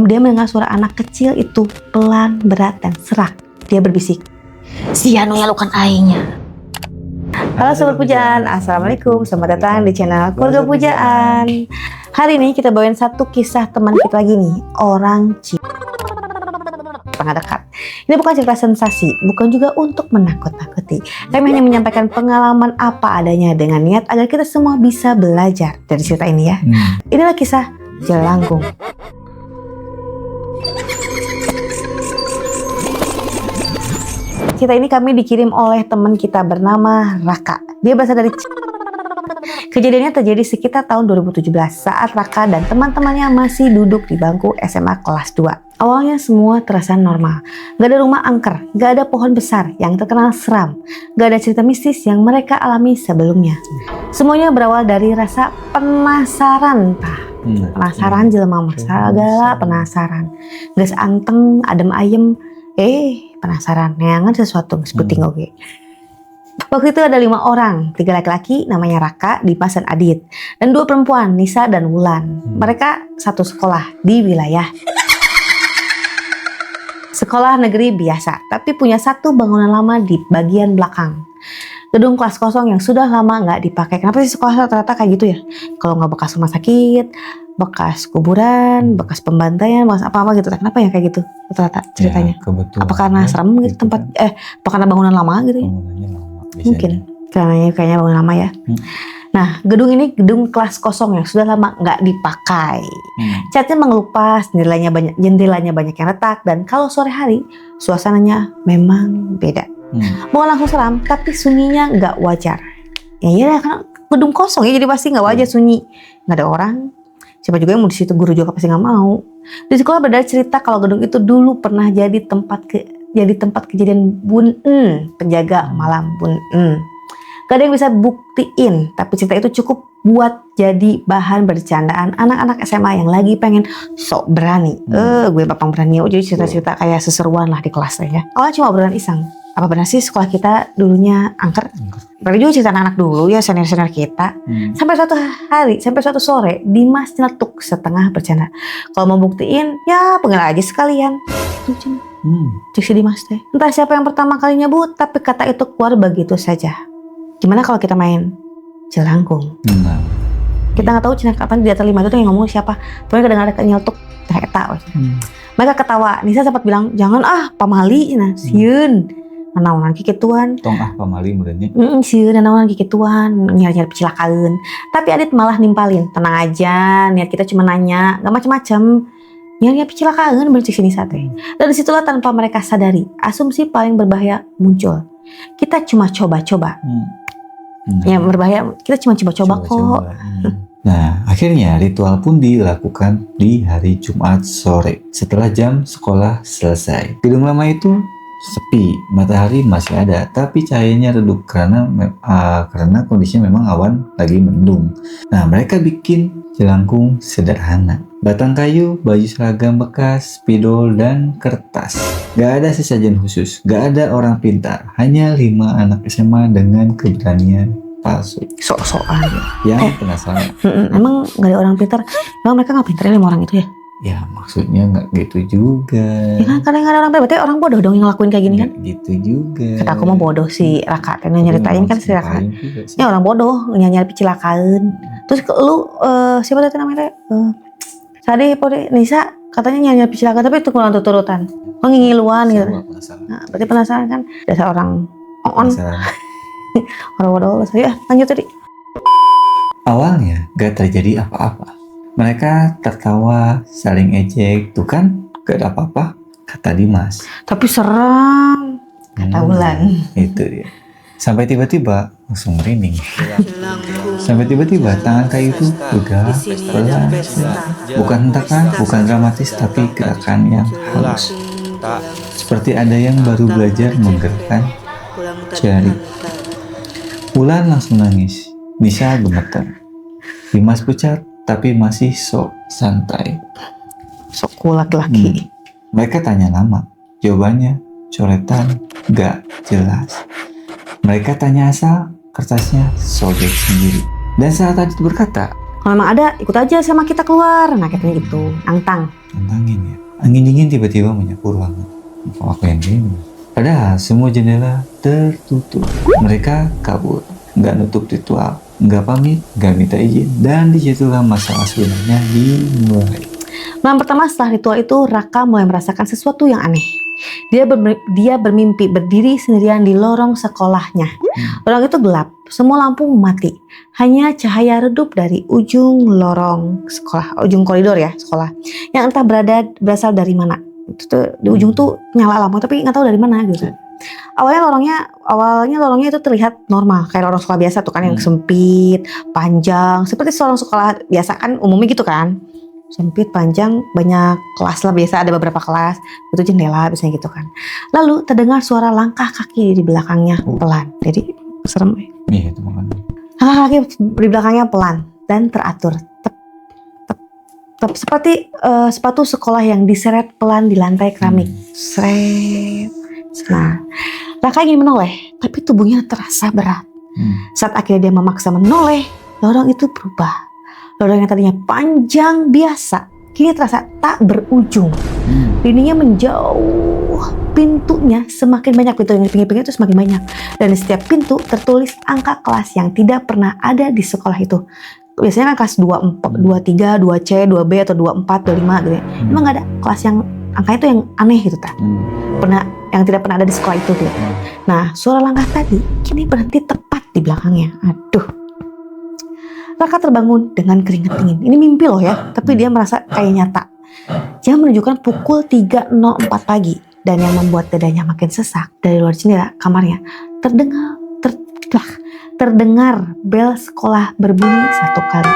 Dia mendengar suara anak kecil itu pelan, berat, dan serak. Dia berbisik, "Si Anu ya lukan aingnya." Halo Sobat Pujaan, Assalamualaikum. Selamat datang di channel Keluarga Pujaan. Hari ini kita bawain satu kisah teman kita lagi nih, orang sangat dekat. Ini bukan cerita sensasi, bukan juga untuk menakut-nakuti. Kami hanya menyampaikan pengalaman apa adanya dengan niat agar kita semua bisa belajar dari cerita ini ya. Inilah kisah Jelangkung. Cerita ini kami dikirim oleh teman kita bernama Raka. Dia berasal dari Kejadiannya terjadi sekitar tahun 2017 saat Raka dan teman-temannya masih duduk di bangku SMA kelas 2. Awalnya semua terasa normal. Gak ada rumah angker, gak ada pohon besar yang terkenal seram, gak ada cerita mistis yang mereka alami sebelumnya. Semuanya berawal dari rasa penasaran, penasaran jelema segala penasaran. Geus anteng, adem ayem, penasaran, neangan sesuatu sebuting oke. Waktu itu ada 5 orang, 3 laki-laki namanya Raka, Dimas, dan Adit, dan 2 perempuan, Nisa dan Wulan. Mereka satu sekolah di wilayah sekolah negeri biasa, tapi punya satu bangunan lama di bagian belakang. Gedung kelas kosong yang sudah lama nggak dipakai. Kenapa sih sekolah rata-rata kayak gitu ya? Kalau nggak bekas rumah sakit, bekas kuburan, bekas pembantaian, bekas apa-apa gitu. Kenapa ya kayak gitu rata-rata ceritanya? Ya, apa karena serem gitu tempat? Apa karena bangunan lama gitu ya? Mungkin karena kayaknya bangunan lama ya. Nah, gedung ini gedung kelas kosong yang sudah lama nggak dipakai. Catnya mengelupas, jendelanya banyak yang retak, dan kalau sore hari suasananya memang beda. Bukan langsung seram, tapi sunyinya nggak wajar. Ya iya kan gedung kosong ya, jadi pasti nggak wajar sunyi, nggak ada orang. Siapa juga yang mau di situ, guru juga pasti nggak mau. Di sekolah beredar cerita kalau gedung itu dulu pernah jadi tempat kejadian bun-en, penjaga malam bun-en. Gak ada yang bisa buktiin, tapi cerita itu cukup buat jadi bahan bercandaan anak-anak SMA yang lagi pengen sok berani. Gue bapang berani, jadi cerita-cerita kayak seseruan lah di kelas ya. Awalnya cuma obrolan iseng. Apa benar sih sekolah kita dulunya angker? Berarti juga cerita anak-anak dulu ya, senior-senior kita. Sampai suatu sore, Dimas nyeletuk setengah bercanda. Kalau mau buktiin, ya panggil aja sekalian. Cik si Dimas teh. Entah siapa yang pertama kali nyebut, tapi kata itu keluar begitu saja. Gimana kalau kita main jelangkung? Kita nggak tahu cina kapan di atas 5 itu tuh yang ngomong siapa. Pokoknya kedengaran nyeletuk ternyata. Mereka ketawa. Nisa sempat bilang, jangan pamali, sieun. Nanaonan kikituan. Tong pamali mudahnya. Sieun nanaonan kikituan, nyari kecelakaan. Tapi Adit malah nimpalin, tenang aja, niat kita cuma nanya, nggak macem-macem. Nyari kecelakaan berarti sini sate. Dan disitulah tanpa mereka sadari, asumsi paling berbahaya muncul. Kita cuma coba-coba. Yang berbahaya, kita cuma coba-coba kok. Nah, akhirnya ritual pun dilakukan di hari Jumat sore setelah jam sekolah selesai. Gedung lama itu sepi, matahari masih ada, tapi cahayanya redup karena kondisinya memang awan lagi mendung. Nah, mereka bikin jelangkung sederhana. Batang kayu, baju seragam bekas, spidol, dan kertas. Gak ada sesajen khusus, gak ada orang pintar, hanya 5 anak SMA dengan keberanian palsu. Sok-sokan. Yang penasaran. Emang gak ada orang pintar? Emang mereka gak pintar ya 5 orang itu ya? Ya maksudnya gak gitu juga. Ya kan karena gak ada orang pintar, berarti orang bodoh dong yang ngelakuin kayak gini kan? Gitu juga. Kata aku mah bodoh si Raka, yang nyeritain kan si Raka. Ya orang bodoh, nyari kecelakaan. Terus lu, siapa tadi namanya? Tadi Nisa katanya nyari kecelakaan, tapi itu kurang turutan. Oh ngiluan gitu. Nah, berarti penasaran kan? Dasar orang orang bodoh. Ya lanjut tadi. Awalnya gak terjadi apa-apa. Mereka tertawa, saling ejek. Tuh kan gak ada apa-apa, kata Dimas. Tapi serem, kata Wulan. Itu dia. Sampai tiba-tiba langsung merinding. Sampai tiba-tiba tangan kayu itu bergerak pelan. Bukan hentakan, bukan dramatis, tapi gerakan yang halus. Seperti ada yang baru belajar menggerakkan jari. Wulan langsung nangis. Nisa gemetar. Dimas pucat, tapi masih sok santai. Sok laki-laki. Mereka tanya nama. Jawabannya coretan, gak jelas. Mereka tanya asal, kertasnya sobek sendiri. Dan saat Adit berkata, kalau emang ada, ikut aja sama kita keluar. Nah katanya gitu, nantang. Tantangin ya. Angin dingin tiba-tiba menyapu ruangan. Kok aku yang gini? Padahal semua jendela tertutup. Mereka kabur, nggak nutup ritual, nggak pamit, nggak minta izin, dan disitulah masalah sebenarnya dimulai. Malam pertama setelah ritual itu, Raka mulai merasakan sesuatu yang aneh. Dia bermimpi berdiri sendirian di lorong sekolahnya. Lorong itu gelap, semua lampu mati. Hanya cahaya redup dari ujung lorong sekolah, ujung koridor ya sekolah, yang entah berasal dari mana. Itu tuh, di ujung tuh nyala lampu, tapi nggak tahu dari mana gitu. Awalnya lorongnya itu terlihat normal, kayak lorong sekolah biasa tuh kan, yang sempit, panjang, seperti lorong sekolah biasa kan umumnya gitu kan. Sempit, panjang, banyak kelas lah, biasa ada beberapa kelas, itu jendela biasanya gitu kan. Lalu terdengar suara langkah kaki di belakangnya pelan, jadi serem. Iya itu makanya. Langkah kaki di belakangnya pelan dan teratur, tep, tep, tep, seperti sepatu sekolah yang diseret pelan di lantai keramik. Seret. Nah, Raka ingin menoleh, tapi tubuhnya terasa berat. Saat akhirnya dia memaksa menoleh, lorong itu berubah. Lorong yang tadinya panjang biasa, kini terasa tak berujung. Dindingnya menjauh, pintunya semakin banyak, pintu yang di pinggir-pinggir itu semakin banyak. Dan di setiap pintu tertulis angka kelas yang tidak pernah ada di sekolah itu. Biasanya kan kelas 23, 2C, 2B, atau 24, 25 gitu ya. Emang gak ada kelas yang angka itu yang aneh gitu tak? Yang tidak pernah ada di sekolah itu gitu. Nah, suara langkah tadi kini berhenti tepat di belakangnya. Aduh. Raka terbangun dengan keringat dingin. Ini mimpi loh ya, tapi dia merasa kayak nyata. Jam menunjukkan pukul 3.04 pagi, dan yang membuat dadanya makin sesak, dari luar jendela kamarnya terdengar bel sekolah berbunyi satu kali.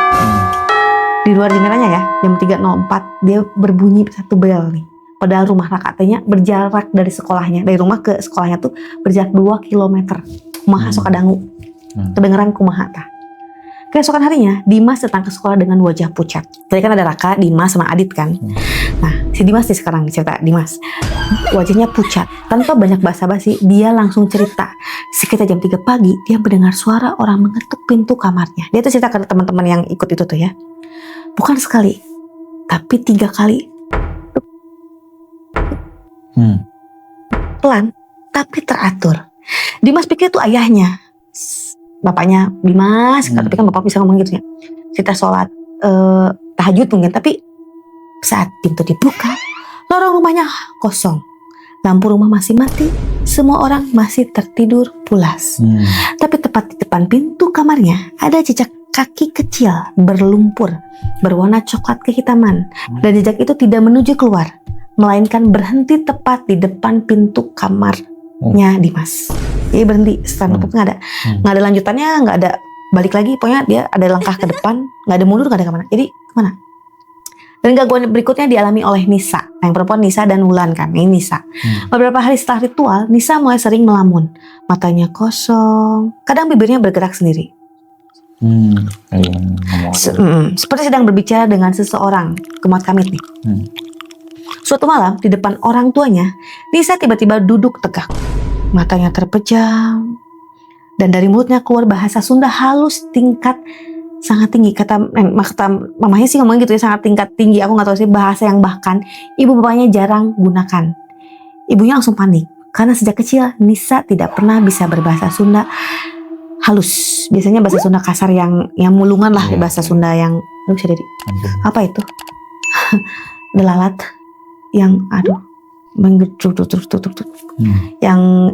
Di luar jendelanya ya, jam 3.04 dia berbunyi satu bel nih. Padahal rumah Raka tanya berjarak dari sekolahnya, dari rumah ke sekolahnya tuh berjarak 2 km. Kumaha Sokadangu. Kedengeran kumaha tah. Keesokan harinya, Dimas datang ke sekolah dengan wajah pucat. Tadi kan ada Raka, Dimas, sama Adit kan. Nah, si Dimas nih sekarang cerita Dimas. Wajahnya pucat, tanpa banyak basa-basi, dia langsung cerita. Sekitar jam 3 pagi, dia mendengar suara orang mengetuk pintu kamarnya. Dia tuh cerita ke teman-teman yang ikut itu tuh ya. Bukan sekali, tapi 3 kali. Pelan, tapi teratur. Dimas pikir itu ayahnya. Bapaknya Dimas, tapi kan bapak bisa ngomong gitu ya. Kita sholat tahajud mungkin, tapi saat pintu dibuka, lorong rumahnya kosong. Lampu rumah masih mati, semua orang masih tertidur pulas. Tapi tepat di depan pintu kamarnya, ada jejak kaki kecil berlumpur, berwarna coklat kehitaman. Dan jejak itu tidak menuju keluar, melainkan berhenti tepat di depan pintu kamarnya Dimas. Jadi berhenti, setelah nggak ada lanjutannya, nggak ada balik lagi, pokoknya dia ada langkah ke depan, nggak ada mundur, nggak ada kemana. Jadi kemana? Dan gangguan berikutnya dialami oleh Nisa, yang perempuan Nisa dan Wulan kan, ini Nisa. Beberapa hari setelah ritual, Nisa mulai sering melamun, matanya kosong, kadang bibirnya bergerak sendiri. Seperti sedang berbicara dengan seseorang, kemat kamit nih. Suatu malam di depan orang tuanya, Nisa tiba-tiba duduk tegak. Matanya terpejam, dan dari mulutnya keluar bahasa Sunda halus tingkat sangat tinggi. Kata mamanya sih ngomong gitu ya, sangat tingkat tinggi. Aku nggak tahu sih, bahasa yang bahkan ibu bapaknya jarang gunakan. Ibunya langsung panik karena sejak kecil Nisa tidak pernah bisa berbahasa Sunda halus. Biasanya bahasa Sunda kasar yang mulungan lah, bahasa Sunda yang bisa jadi apa itu delalat yang yang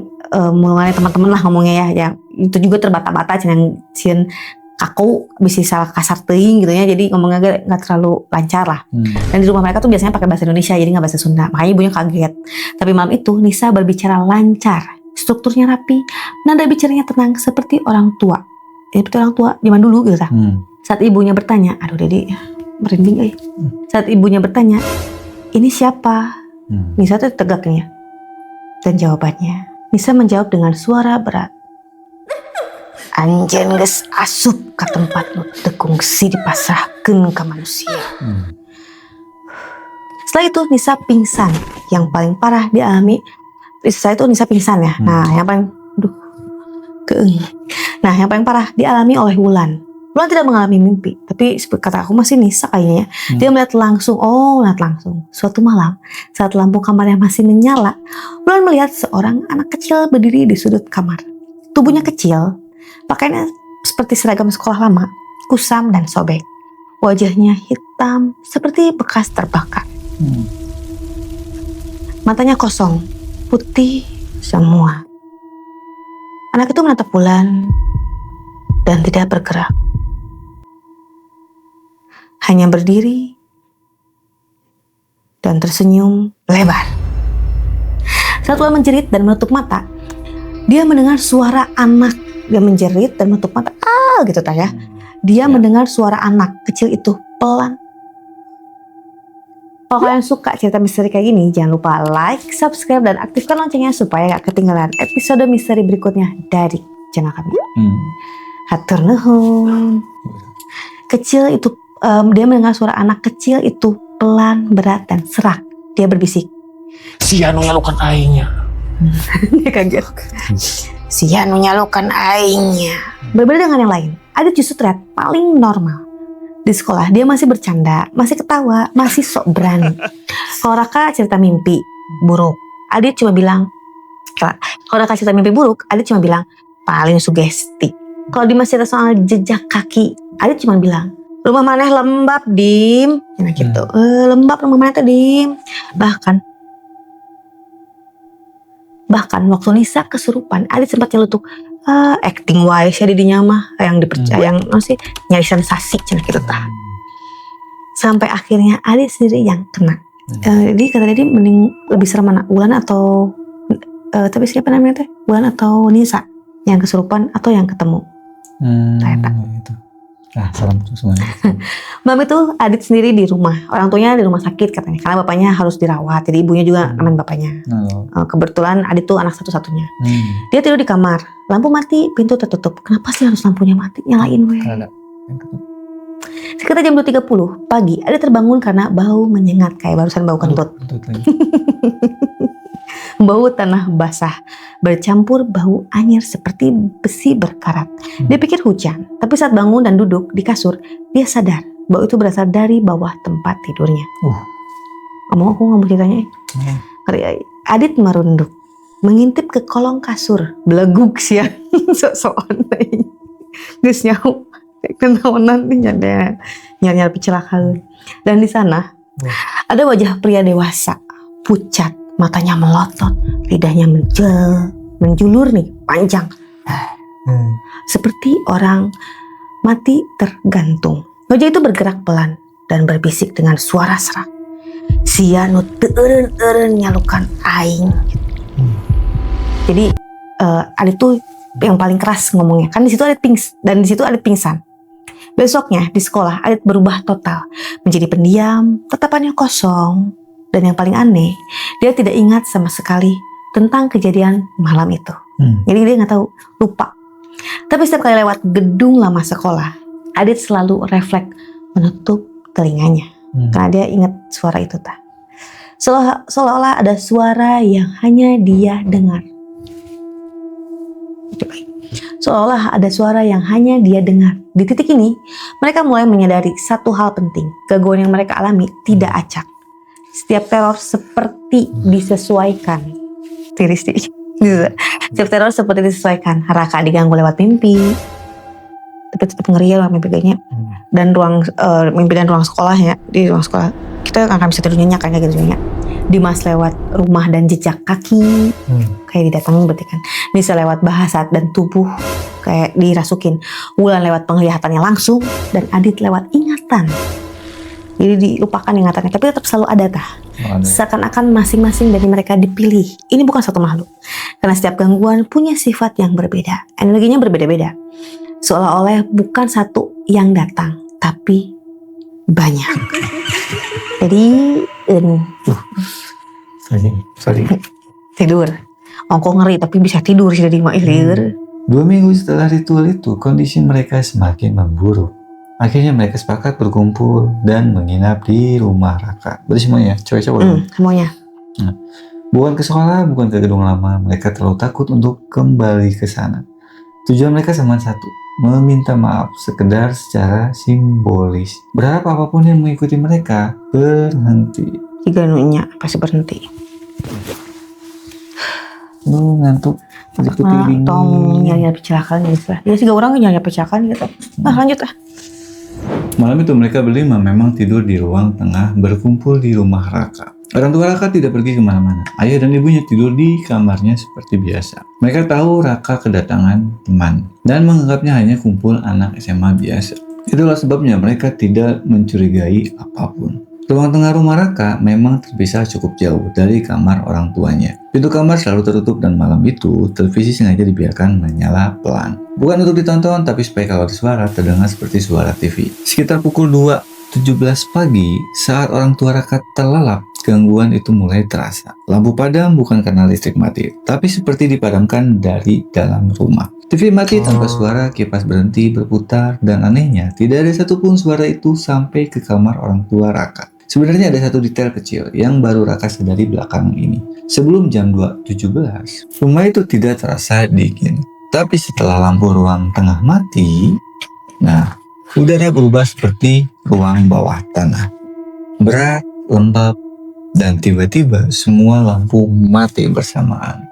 mulai teman-teman lah ngomongnya ya, yang itu juga terbata-bata yang sieun kaku bisa salah kasar teuing gitu ya, jadi ngomongnya nggak terlalu lancar lah. Dan di rumah mereka tuh biasanya pakai bahasa Indonesia, jadi nggak bahasa Sunda, makanya ibunya kaget. Tapi malam itu Nisa berbicara lancar, strukturnya rapi, nada bicaranya tenang seperti orang tua, seperti orang tua zaman dulu gitu. Saat ibunya bertanya, aduh Dedi merinding Saat ibunya bertanya, ini siapa? Nisa tuh tegaknya. Dan jawabannya, Nisa menjawab dengan suara berat. Anjeun geus asup ka tempat nu teu kungsi dipasrahkeun ka manusia. Setelah itu Nisa pingsan. Yang paling parah dialami, setelah itu Nisa pingsan ya. Nah, yang paling parah dialami oleh Wulan. Wulan tidak mengalami mimpi, tapi seperti kata aku masih Nisa kayaknya ya. Dia melihat langsung, suatu malam saat lampu kamarnya masih menyala, Wulan melihat seorang anak kecil berdiri di sudut kamar. Tubuhnya kecil, pakaiannya seperti seragam sekolah lama, kusam dan sobek. Wajahnya hitam seperti bekas terbakar. Matanya kosong, putih semua. Anak itu menatap Wulan dan tidak bergerak. Hanya berdiri dan tersenyum lebar. Saat Wulan menjerit dan menutup mata, dia mendengar suara anak. Dia menjerit dan menutup mata. Gitu ya. Dia mendengar suara anak kecil itu pelan. Kalau kalian suka cerita misteri kayak gini, jangan lupa like, subscribe, dan aktifkan loncengnya supaya gak ketinggalan episode misteri berikutnya dari channel kami. Hatur nuhun. Kecil itu, dia mendengar suara anak kecil itu pelan, berat, dan serak. Dia berbisik. Sia nu nyalukan aingnya. Dia kaget. Sia nu nyalukan aingnya. Berbeda dengan yang lain, Adit justru terlihat paling normal. Di sekolah dia masih bercanda, masih ketawa, masih sok berani. Kalau Raka cerita mimpi buruk, Adit cuma bilang, kalau Raka cerita mimpi buruk, Adit cuma bilang paling sugesti. Kalau Dimas cerita soal jejak kaki, Adit cuma bilang, rumah maneh lembab Dim, nah gitu. Lembab rumah maneh tuh Dim. Bahkan waktu Nisa kesurupan, Adit sempat nyelutuk, acting wise ya didinya mah yang dipercaya, yang masih nyari sensasi cina gitu tah. Sampai akhirnya Adit sendiri yang kena. Jadi kata dia mending lebih serem mana, Wulan atau tapi siapa namanya teh? Wulan atau Nisa yang kesurupan atau yang ketemu? Itu. Salam untuk semuanya. Malam itu Adit sendiri di rumah. Orang tuanya di rumah sakit katanya, karena bapaknya harus dirawat. Jadi ibunya juga nemenin bapaknya. Kebetulan Adit tuh anak satu-satunya. Dia tidur di kamar, lampu mati, pintu tertutup. Kenapa sih harus lampunya mati? Nyalain weh. Sekitar jam 2.30 pagi, Adit terbangun karena bau menyengat kayak barusan bau kentut. Bau tanah basah bercampur bau anyir seperti besi berkarat. Dia pikir hujan, tapi saat bangun dan duduk di kasur, dia sadar bau itu berasal dari bawah tempat tidurnya. Aku nggak mau ceritanya. Adit merunduk, mengintip ke kolong kasur, beleguk sih ya, sok-sokan. Geus nyau, kenaonan nih nyar celaka. Dan di sana ada wajah pria dewasa, pucat. Matanya melotot, lidahnya menjulur nih, panjang. Seperti orang mati tergantung. Wajah itu bergerak pelan dan berbisik dengan suara serak. Sia nu teu eureun nyalukan aing. Jadi Adit tuh yang paling keras ngomongnya. Kan di situ Adit pingsan. Besoknya di sekolah Adit berubah total, menjadi pendiam, tatapannya kosong. Dan yang paling aneh, dia tidak ingat sama sekali tentang kejadian malam itu. Jadi dia nggak tahu, lupa. Tapi setiap kali lewat gedung lama sekolah, Adit selalu refleks menutup telinganya. Karena dia ingat suara itu tah. Seolah-olah ada suara yang hanya dia dengar. Seolah ada suara yang hanya dia dengar. Di titik ini, mereka mulai menyadari satu hal penting. Gangguan yang mereka alami tidak acak. Setiap teror seperti disesuaikan. Setiap teror seperti disesuaikan. Raka diganggu lewat mimpi. Tapi tetap ngeri lah mimpi kayaknya. Dan mimpi dan ruang sekolah ya. Di ruang sekolah kita akan bisa tidur nyenyak kayak gitu nyenyak. Dimas lewat rumah dan jejak kaki. Kayak didatangin berarti kan. Bisa lewat bahasa dan tubuh. Kayak dirasukin. Wulan lewat penglihatannya langsung. Dan Adit lewat ingatan. Jadi dilupakan ingatannya, tapi tetap selalu ada tah. Seakan-akan masing-masing dari mereka dipilih. Ini bukan satu makhluk. Karena setiap gangguan punya sifat yang berbeda. Energinya berbeda-beda. Seolah-olah bukan satu yang datang, tapi banyak. Jadi, sorry. Tidur. Kok ngeri, tapi bisa tidur sih dari mailir. 2 minggu setelah ritual itu, kondisi mereka semakin memburuk. Akhirnya mereka sepakat berkumpul dan menginap di rumah Raka. Berarti semuanya, cewek-cewek. Semuanya. Bukan ke sekolah, bukan ke gedung lama. Mereka terlalu takut untuk kembali ke sana. Tujuan mereka cuma satu, meminta maaf sekedar secara simbolis. Berharap apapun yang mengikuti mereka berhenti. Jika nunya pasti berhenti. Lu ngantuk. Nah, tong nyari kecelakaan gitu lah. Ya sih orang nyari kecelakaan gitu. Nah lanjut lah. Malam itu mereka berlima memang tidur di ruang tengah berkumpul di rumah Raka. Orang tua Raka tidak pergi kemana-mana. Ayah dan ibunya tidur di kamarnya seperti biasa. Mereka tahu Raka kedatangan teman dan menganggapnya hanya kumpul anak SMA biasa. Itulah sebabnya mereka tidak mencurigai apapun. Ruang tengah rumah Raka memang terpisah cukup jauh dari kamar orang tuanya. Pintu kamar selalu tertutup dan malam itu televisi sengaja dibiarkan menyala pelan. Bukan untuk ditonton, tapi supaya kalau ada suara terdengar seperti suara TV. Sekitar pukul 2.17 pagi, saat orang tua Raka terlelap, gangguan itu mulai terasa. Lampu padam bukan karena listrik mati, tapi seperti dipadamkan dari dalam rumah. TV mati tanpa suara, kipas berhenti berputar, dan anehnya tidak ada satupun suara itu sampai ke kamar orang tua Raka. Sebenarnya ada satu detail kecil yang baru Raka sadari belakangan ini. Sebelum jam 2.17, rumah itu tidak terasa dingin. Tapi setelah lampu ruang tengah mati, nah, udara berubah seperti ruang bawah tanah. Berat, lembab, dan tiba-tiba semua lampu mati bersamaan.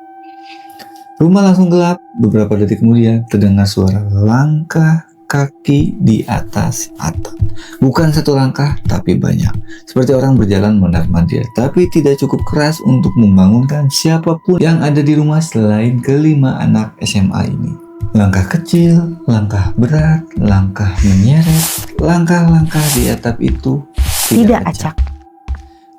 Rumah langsung gelap. Beberapa detik kemudian terdengar suara langkah kaki di atas atap. Bukan satu langkah, tapi banyak. Seperti orang berjalan mondar-mandir, tapi tidak cukup keras untuk membangunkan siapapun yang ada di rumah selain kelima anak SMA ini. Langkah kecil, langkah berat, langkah menyeret, langkah-langkah di atap itu Tidak acak.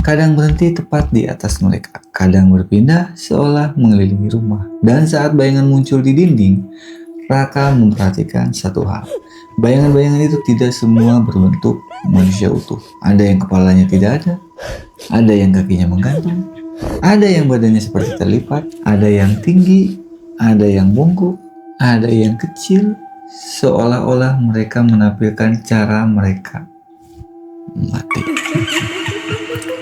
Kadang berhenti tepat di atas mereka, kadang berpindah seolah mengelilingi rumah. Dan saat bayangan muncul di dinding, Raka memperhatikan satu hal. Bayangan-bayangan itu tidak semua berbentuk manusia utuh. Ada yang kepalanya tidak ada yang kakinya menggantung, ada yang badannya seperti terlipat, ada yang tinggi, ada yang bungkuk, ada yang kecil, seolah-olah mereka menampilkan cara mereka mati.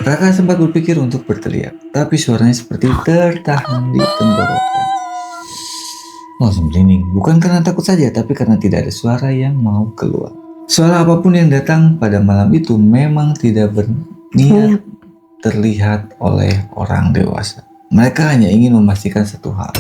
Raka sempat berpikir untuk berteriak, tapi suaranya seperti tertahan di tenggorokan. Langsung merinding, bukan karena takut saja, tapi karena tidak ada suara yang mau keluar. Suara apapun yang datang pada malam itu memang tidak berniat terlihat oleh orang dewasa. Mereka hanya ingin memastikan satu hal.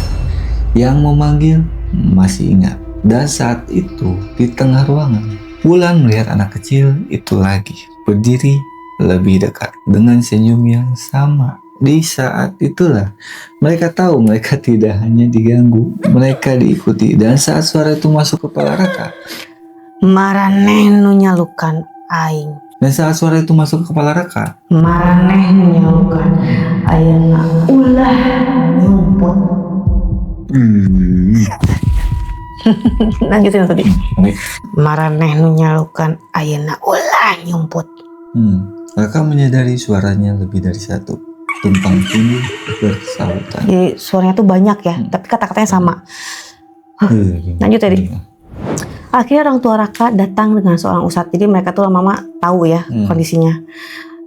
Yang memanggil masih ingat. Dan saat itu, di tengah ruangan, Wulan melihat anak kecil itu lagi berdiri lebih dekat dengan senyum yang sama. Di saat itulah mereka tahu mereka tidak hanya diganggu, mereka diikuti. Dan saat suara itu masuk kepala Raka, Maraneh nu nyalukan aing. Dan saat suara itu masuk ke kepala Raka, Maraneh nu nyalukan ayeuna ulah nyumput. Lanjutin tadi. Maraneh nu nyalukan ayeuna ulah nyumput. Raka menyadari suaranya lebih dari satu. Tumpang tindih bersahutan. Jadi suaranya tuh banyak ya, tapi kata-katanya sama. Lanjut tadi. Akhirnya orang tua Raka datang dengan seorang ustadz. Jadi mereka tuh lama-lama tahu ya kondisinya.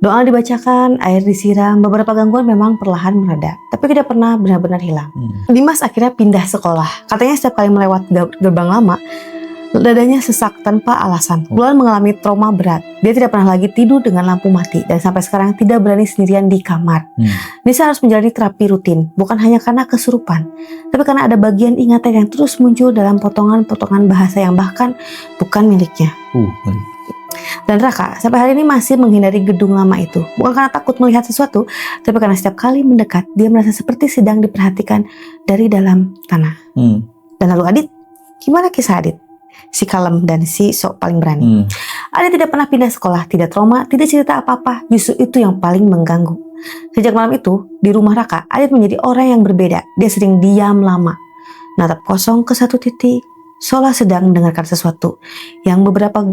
Doa dibacakan, air disiram, beberapa gangguan memang perlahan mereda, tapi tidak pernah benar-benar hilang. Dimas akhirnya pindah sekolah. Katanya setiap kali melewat gerbang lama, dadanya sesak tanpa alasan. Wulan mengalami trauma berat. Dia tidak pernah lagi tidur dengan lampu mati dan sampai sekarang tidak berani sendirian di kamar. Nisa harus menjalani terapi rutin, bukan hanya karena kesurupan, tapi karena ada bagian ingatan yang terus muncul dalam potongan-potongan bahasa yang bahkan bukan miliknya. Dan Raka sampai hari ini masih menghindari gedung lama itu, bukan karena takut melihat sesuatu, tapi karena setiap kali mendekat dia merasa seperti sedang diperhatikan dari dalam tanah. Dan lalu Adit, gimana kisah Adit? Si kalem dan si sok paling berani. Adit tidak pernah pindah sekolah, tidak trauma, tidak cerita apa-apa. Justru itu yang paling mengganggu. Sejak malam itu, di rumah Raka, Adit menjadi orang yang berbeda. Dia sering diam lama, natap kosong ke satu titik, seolah sedang mendengarkan sesuatu. Yang beberapa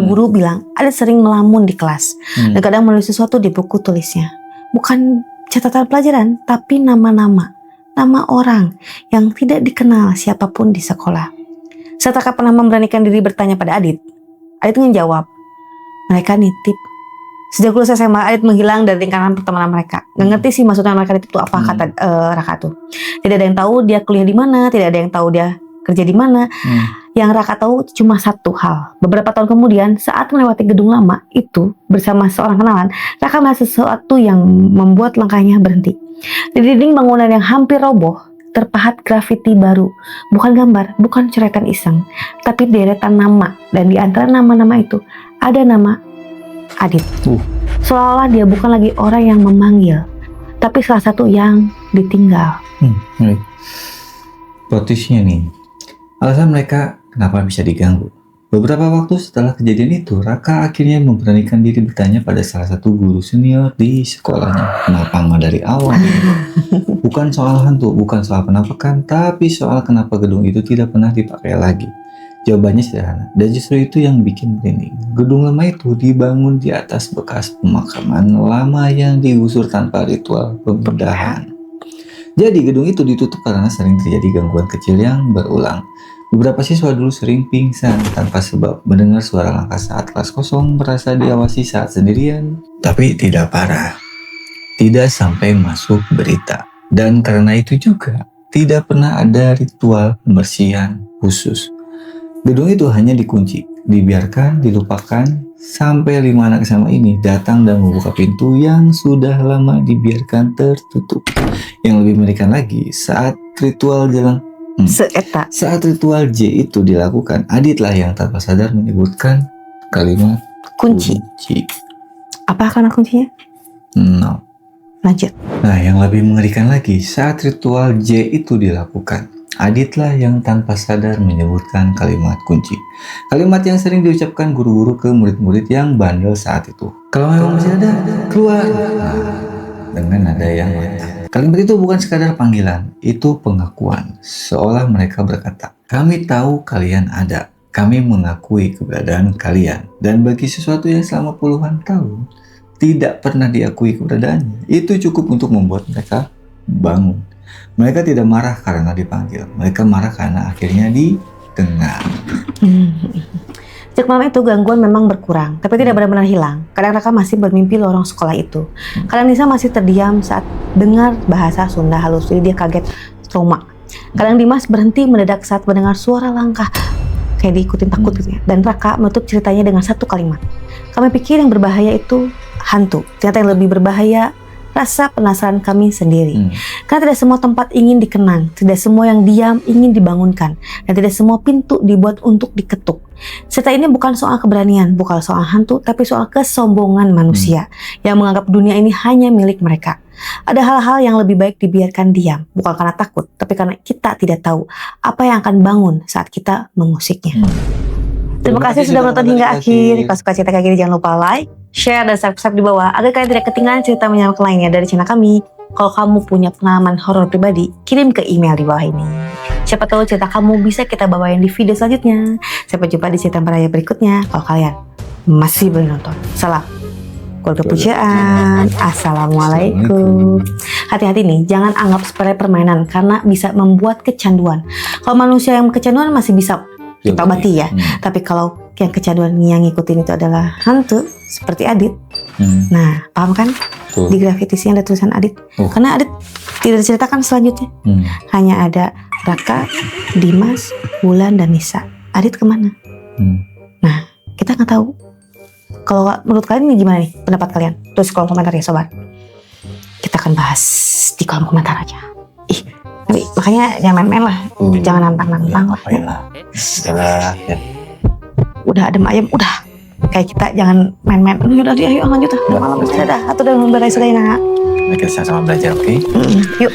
guru bilang Adit sering melamun di kelas dan kadang menulis sesuatu di buku tulisnya. Bukan catatan pelajaran, tapi nama-nama, nama orang yang tidak dikenal siapapun di sekolah. Saat Raka pernah memberanikan diri bertanya pada Adit menjawab, mereka nitip Sejak lulus SMA, Adit menghilang dari lingkaran pertemanan mereka. Gak ngerti sih maksudnya mereka itu apa, kata Raka tuh. Tidak ada yang tahu dia kuliah di mana, tidak ada yang tahu dia kerja di mana. Yang Raka tahu cuma satu hal. Beberapa tahun kemudian, saat melewati gedung lama itu bersama seorang kenalan, Raka melihat sesuatu yang membuat langkahnya berhenti. Di dinding bangunan yang hampir roboh, terpahat grafiti baru. Bukan gambar, bukan coretan iseng, tapi deretan nama. Dan di antara nama-nama itu ada nama Adit. Seolah-olah dia bukan lagi orang yang memanggil, tapi salah satu yang ditinggal. Plot-twistnya nih, alasan mereka kenapa bisa diganggu. Beberapa waktu setelah kejadian itu, Raka akhirnya memberanikan diri bertanya pada salah satu guru senior di sekolahnya. Kenapa nggak dari awal? Bukan soal hantu, bukan soal penampakan, tapi soal kenapa gedung itu tidak pernah dipakai lagi. Jawabannya sederhana, dan justru itu yang bikin merinding. Gedung lama itu dibangun di atas bekas pemakaman lama yang digusur tanpa ritual pembedahan. Jadi gedung itu ditutup karena sering terjadi gangguan kecil yang berulang. Beberapa siswa dulu sering pingsan tanpa sebab, mendengar suara langkah saat kelas kosong, merasa diawasi saat sendirian, tapi tidak parah. Tidak sampai masuk berita. Dan karena itu juga, tidak pernah ada ritual pembersihan khusus. Gedung itu hanya dikunci, dibiarkan, dilupakan, sampai 5 anak SMA ini datang dan membuka pintu yang sudah lama dibiarkan tertutup. Yang lebih mengerikan lagi, saat ritual Saat ritual J itu dilakukan, Aditlah yang tanpa sadar menyebutkan kalimat kunci. Apa karena kuncinya? No. Lanjut. Nah, yang lebih mengerikan lagi, saat ritual J itu dilakukan, Aditlah yang tanpa sadar menyebutkan kalimat kunci. Kalimat yang sering diucapkan guru-guru ke murid-murid yang bandel saat itu. Kalau memang masih ada, keluar. Dengan nada yang lantang. Kalimat itu bukan sekadar panggilan, itu pengakuan. Seolah mereka berkata, kami tahu kalian ada, kami mengakui keberadaan kalian. Dan bagi sesuatu yang selama puluhan tahun tidak pernah diakui keberadaannya, itu cukup untuk membuat mereka bangun. Mereka tidak marah karena dipanggil, mereka marah karena akhirnya didengar. Sejak malam itu gangguan memang berkurang, tapi tidak benar-benar hilang. Kadang Raka masih bermimpi lorong sekolah itu. Kadang Nisa masih terdiam saat dengar bahasa Sunda halus, jadi dia kaget trauma. Kadang Dimas berhenti mendadak saat mendengar suara langkah, kayak diikutin takut gitu ya. Dan Raka menutup ceritanya dengan satu kalimat. Kami pikir yang berbahaya itu hantu, ternyata yang lebih berbahaya rasa penasaran kami sendiri. Karena tidak semua tempat ingin dikenang, tidak semua yang diam ingin dibangunkan, dan tidak semua pintu dibuat untuk diketuk. Cerita ini bukan soal keberanian, bukan soal hantu, tapi soal kesombongan manusia yang menganggap dunia ini hanya milik mereka. Ada hal-hal yang lebih baik dibiarkan diam, bukan karena takut, tapi karena kita tidak tahu apa yang akan bangun saat kita mengusiknya. Terima kasih sudah menonton hingga akhir. Kalau suka cerita kayak gini jangan lupa like, share, dan subscribe di bawah agar kalian tidak ketinggalan cerita menyenangkan lainnya dari channel kami. Kalau kamu punya pengalaman horor pribadi, kirim ke email di bawah ini. Siapa tahu cerita kamu bisa kita bawain di video selanjutnya. Sampai jumpa di cerita beraya berikutnya. Kalau kalian masih belum nonton, salam keluarga pujaan. Assalamualaikum. Hati-hati nih, jangan anggap sepele permainan karena bisa membuat kecanduan. Kalau manusia yang kecanduan masih bisa kita obati ya. Tapi kalau yang kecanduan yang ngikutin itu adalah hantu seperti Adit. Nah, paham kan? Di grafitisnya ada tulisan Adit. Karena Adit tidak diceritakan selanjutnya. Hanya ada Raka, Dimas, Wulan, dan Nisa. Adit kemana? Nah, kita nggak tahu. Kalau menurut kalian ini gimana nih pendapat kalian? Tulis kolom komentar ya sobat. Kita akan bahas di kolom komentar aja. Makanya jangan main-main lah, jangan nantang-nantang lah. Ya. Udah adem ayam, udah. Kayak kita jangan main-main. Udah, ayo lanjut lah. Udah malam sudah. Atau udah beres lagi nak. Kita sama belajar, oke? Yuk.